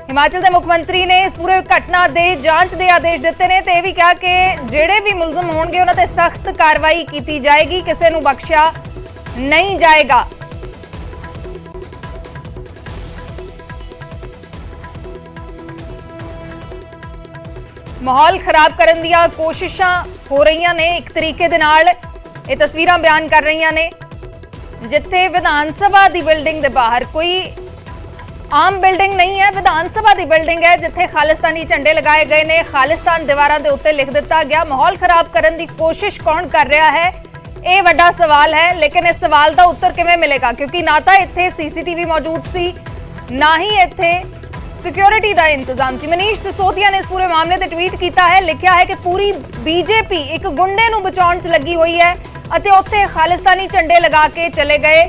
हिमाचल के मुख्यमंत्री ने इस पूरे घटना के जांच के आदेश दिते ने, ते भी कहा कि जेड़े भी मुलजम होणगे उन्हां ते सख्त कार्रवाई की जाएगी, किसी नूं बख्शिया नहीं जाएगा। माहौल खराब करन दियां कोशिशां हो रही ने, एक तरीके दे नाल ये तस्वीरां बयान कर रही ने, जिथे विधान सभा की बिल्डिंग के बाहर कोई आम बिल्डिंग नहीं है, विधान सभा की बिल्डिंग है जिथे खालिस्तानी झंडे लगाए गए ने, खालिस्तान दीवारां दे उत्ते लिख दिता गया। माहौल खराब करने की कोशिश कौन कर रहा है, ये वड्डा सवाल है, लेकिन इस सवाल का उत्तर किवें मिलेगा, क्योंकि ना तो इत्थे CCTV मौजूद सी, ना ही इत्थे सिक्योरिटी का इंतजाम सी। मनीष सिसोदिया ने इस पूरे मामले से ट्वीट किया है, लिखा है कि पूरी बीजेपी एक गुंडे नूं बचाउण च लगी हुई है अते उत्थे खालिस्तानी झंडे लगा के चले गए।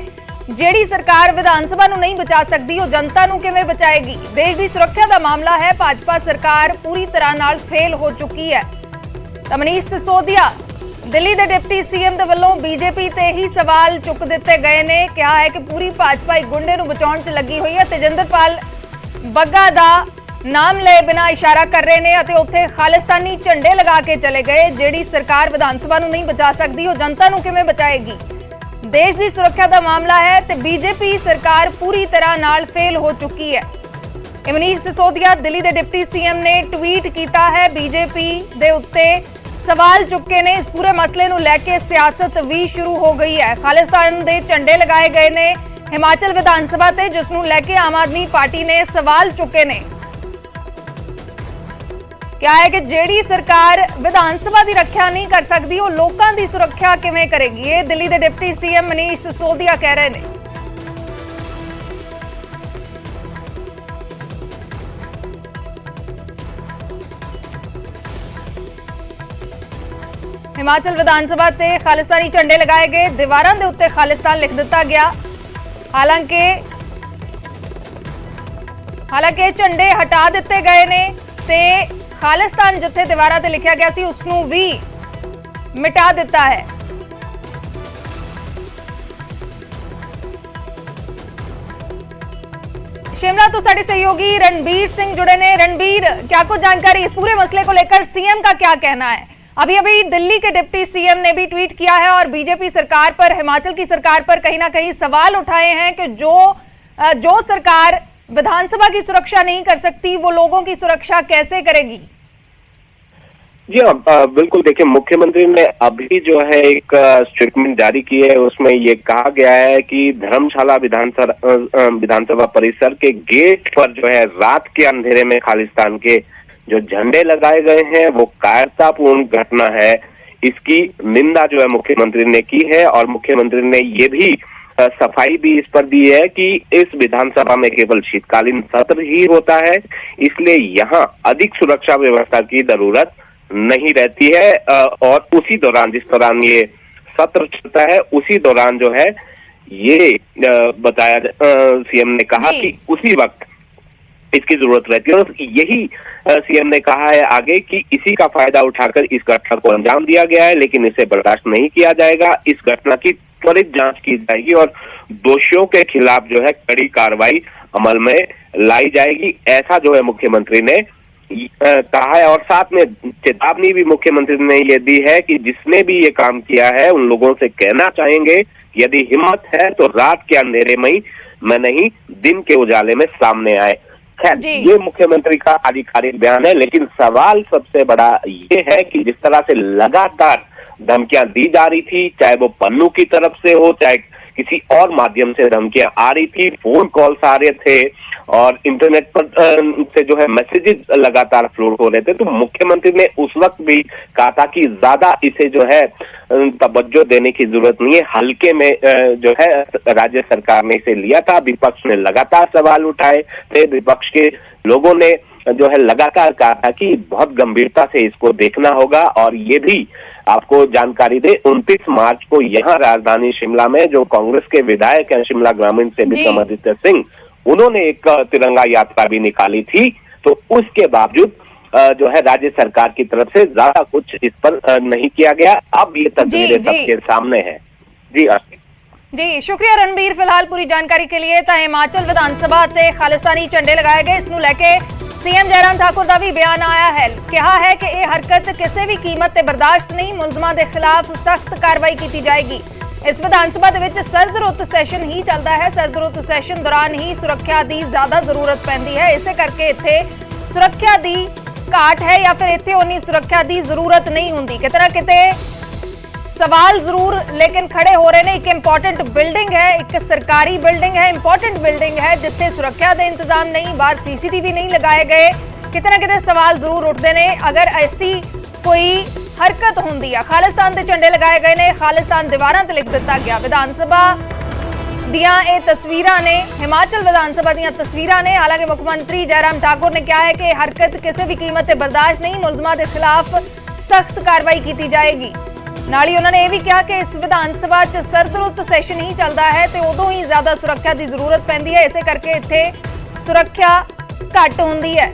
जेड़ी सरकार विधान सभा नूं नहीं बचा सकती, वो जनता नूं किवें बचाएगी। देश की सुरक्षा का मामला है, भाजपा सरकार पूरी तरह नाल फेल हो चुकी है। तो मनीष सिसोदिया दिल्ली के डिप्टी CM दे वल्लों बीजेपी ते ही सवाल चुक दिते गए ने, कहा है कि पूरी भाजपा एक गुंडे नूं बचाउण च लगी हुई है। तेजिंदरपाल बग्गा दा नाम ले बिना इशारा कर रहे ने अते उत्थे खालिस्तानी झंडे लगा के चले गए। जेड़ी सरकार विधान सभा नूं नहीं बचा सकती, वो जनता नूं किवें बचाएगी। देश की सुरक्षा का मामला है तो बीजेपी सरकार पूरी तरह नाल फेल हो चुकी है। मनीष सिसोदिया दिल्ली के डिप्टी CM ने ट्वीट किया है, बीजेपी दे उत्ते सवाल चुके ने, इस पूरे मसले नूं लैके सियासत भी शुरू हो गई है। खालिस्तान दे झंडे लगाए गए ने हिमाचल विधान सभा ते, जिसनूं लैके आम आदमी पार्टी ने सवाल चुके ने। क्या है कि जेड़ी सरकार विधान सभा की रक्षा नहीं कर सकती, वो लोगों की सुरक्षा किवें करेगी। ये दिल्ली के डिप्टी CM मनीष सिसोदिया कह रहे हैं। हिमाचल विधानसभा ते खालिस्तानी झंडे लगाए गए, दीवारां दे उत्ते खालिस्तान लिख दिता गया। हालांकि झंडे हटा दिते गए ने ते खालिस्तान जिथे दीवारां ते लिखा गया सी उसनूं भी मिटा दिता है। शिमला तो साडे सहयोगी रणबीर सिंह जुड़े ने। रणबीर, क्या कुछ जानकारी इस पूरे मसले को लेकर, CM का क्या कहना है? अभी दिल्ली के डिप्टी CM ने भी ट्वीट किया है और बीजेपी सरकार पर, हिमाचल की सरकार पर कहीं ना कहीं सवाल उठाए हैं कि जो सरकार विधानसभा की सुरक्षा नहीं कर सकती, वो लोगों की सुरक्षा कैसे करेगी? जी हाँ, बिल्कुल। देखिए, मुख्यमंत्री ने अभी जो है एक स्टेटमेंट जारी की है, उसमें ये कहा गया है कि धर्मशाला विधानसभा परिसर के गेट पर जो है रात के अंधेरे में खालिस्तान के जो झंडे लगाए गए हैं, वो कायरतापूर्ण घटना है। इसकी निंदा जो है मुख्यमंत्री ने की है और मुख्यमंत्री ने ये भी सफाई भी इस पर दी है कि इस विधानसभा में केवल शीतकालीन सत्र ही होता है, इसलिए यहाँ अधिक सुरक्षा व्यवस्था की जरूरत नहीं रहती है। और उसी दौरान, जिस दौरान ये सत्र चलता है, उसी दौरान जो है ये बताया, CM ने कहा कि उसी वक्त इसकी जरूरत रहती है। और यही CM ने कहा है आगे कि इसी का फायदा उठाकर इस घटना को अंजाम दिया गया है, लेकिन इसे बर्दाश्त नहीं किया जाएगा। इस घटना की त्वरित जांच की जाएगी और दोषियों के खिलाफ जो है कड़ी कार्रवाई अमल में लाई जाएगी, ऐसा जो है मुख्यमंत्री ने कहा है। और साथ में चेतावनी भी मुख्यमंत्री ने ये दी है कि जिसने भी ये काम किया है, उन लोगों से कहना चाहेंगे यदि हिम्मत है तो रात के अंधेरे में नहीं, दिन के उजाले में सामने आए। खैर, ये मुख्यमंत्री का आधिकारिक बयान है, लेकिन सवाल सबसे बड़ा ये है कि जिस तरह से लगातार धमकियां दी जा रही थी, चाहे वो पन्नू की तरफ से हो, चाहे किसी और माध्यम से धमकियां आ रही थी, फोन कॉल्स आ रहे थे और इंटरनेट पर से जो है मैसेजेस लगातार फ्लोट हो रहे थे, तो मुख्यमंत्री ने उस वक्त भी कहा था कि ज्यादा इसे जो है तवज्जो देने की जरूरत नहीं है, हल्के में जो है राज्य सरकार ने इसे लिया था। विपक्ष ने लगातार सवाल उठाए थे, विपक्ष के लोगों ने जो है लगातार कहा था कि बहुत गंभीरता से इसको देखना होगा। और ये भी आपको जानकारी दे, 29 मार्च को यहाँ राजधानी शिमला में जो कांग्रेस के विधायक हैं शिमला ग्रामीण से विक्रमादित्य सिंह, उन्होंने एक तिरंगा यात्रा भी निकाली थी। तो उसके बावजूद जो है राज्य सरकार की तरफ से ज्यादा कुछ इस पर नहीं किया गया। अब ये तस्वीरें सबके सामने है। जी ਜੀ ਸ਼ੁਕਰੀਆ ਰਣਬੀਰ। ਫਿਲਹਾਲ ਪੂਰੀ ਜਾਣਕਾਰੀ के लिए ਤਾਂ ਹਿਮਾਚਲ ਵਿਧਾਨ ਸਭਾ ਤੇ ਖਾਲਿਸਤਾਨੀ ਝੰਡੇ ਲਗਾਏ ਗਏ। ਇਸ ਨੂੰ ਲੈ ਕੇ सीएम जयराम ठाकुर ਦਾ ਵੀ ਬਿਆਨ ਆਇਆ ਹੈ। ਕਿਹਾ ਹੈ ਕਿ ਇਹ ਹਰਕਤ ਕਿਸੇ ਵੀ ਕੀਮਤ ਤੇ ਬਰਦਾਸ਼ਤ ਨਹੀਂ। ਮੁਲਜ਼ਮਾਂ ਦੇ ਖਿਲਾਫ ਸਖਤ ਕਾਰਵਾਈ ਕੀਤੀ ਜਾਏਗੀ। ਇਸ ਵਿਧਾਨ ਸਭਾ ਦੇ ਵਿੱਚ ਸਰਦ ਰੁੱਤ ਸੈਸ਼ਨ ਹੀ ਚੱਲਦਾ ਹੈ। ਸਰਦ ਰੁੱਤ ਸੈਸ਼ਨ ਦੌਰਾਨ ਹੀ ਸੁਰੱਖਿਆ ਦੀ ਜ਼ਿਆਦਾ ਜ਼ਰੂਰਤ ਪੈਂਦੀ ਹੈ। ਇਸੇ ਕਰਕੇ ਇੱਥੇ ਸੁਰੱਖਿਆ ਦੀ ਘਾਟ ਹੈ ਜਾਂ ਫਿਰ ਇੱਥੇ ਉਨੀ ਸੁਰੱਖਿਆ ਦੀ ਜ਼ਰੂਰਤ ਨਹੀਂ ਹੁੰਦੀ। ਕਿਤੇ ਨਾ ਕਿਤੇ सवाल जरूर लेकिन खड़े हो रहे हैं। एक इंपॉर्टेंट बिल्डिंग है, एक सरकारी बिल्डिंग है, इंपॉर्टेंट बिल्डिंग है जिथे सुरक्षा के इंतजाम नहीं, बाहर सीसीटीवी नहीं लगाए गए। किते ना किते सवाल जरूर उठते हैं। अगर ऐसी कोई हरकत होंदी है, खालिस्तान के झंडे लगाए गए ने, खालिस्तान दीवारां ते लिख दिता गया। विधान सभा दियां ये तस्वीरां ने, हिमाचल विधान सभा दियां तस्वीरां ने। हालांकि मुख्यमंत्री जयराम ठाकुर ने कहा है कि हरकत किसी भी कीमत ते बर्दाश्त नहीं। मुलजमां के खिलाफ सख्त कार्रवाई की जाएगी। ਨਾਲ ਹੀ ਉਹਨਾਂ ਨੇ ਇਹ ਵੀ ਕਿਹਾ ਕਿ ਇਸ ਵਿਧਾਨ ਸਭਾ 'ਚ ਸਰਦ ਰੁੱਤ ਸੈਸ਼ਨ ਹੀ ਚੱਲਦਾ ਹੈ ਤੇ ਉਦੋਂ ਹੀ ਜ਼ਿਆਦਾ ਸੁਰੱਖਿਆ ਦੀ ਜ਼ਰੂਰਤ ਪੈਂਦੀ ਹੈ। ਇਸੇ ਕਰਕੇ ਇੱਥੇ ਸੁਰੱਖਿਆ ਘੱਟ ਹੁੰਦੀ ਹੈ।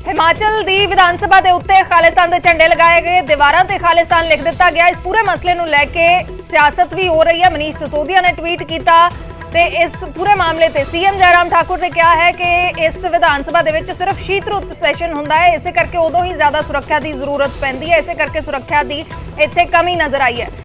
हिमाचल दी विधान सभा के उत्ते खालिस्तान के झंडे लगाए गए, दीवारां ते खालिस्तान लिख दिता गया। इस पूरे मसले नूं लैके सियासत भी हो रही है। मनीष सिसोदिया ने ट्वीट किया ते इस पूरे मामले ते सीएम जयराम ठाकुर ने कहा है कि इस विधान सभा दे विच सिर्फ शीत रुत सैशन हुंदा है। इसे करके उदों ही ज्यादा सुरक्षा की जरूरत पैंदी है। इसे करके सुरक्षा की इत्थे कमी नजर आई है।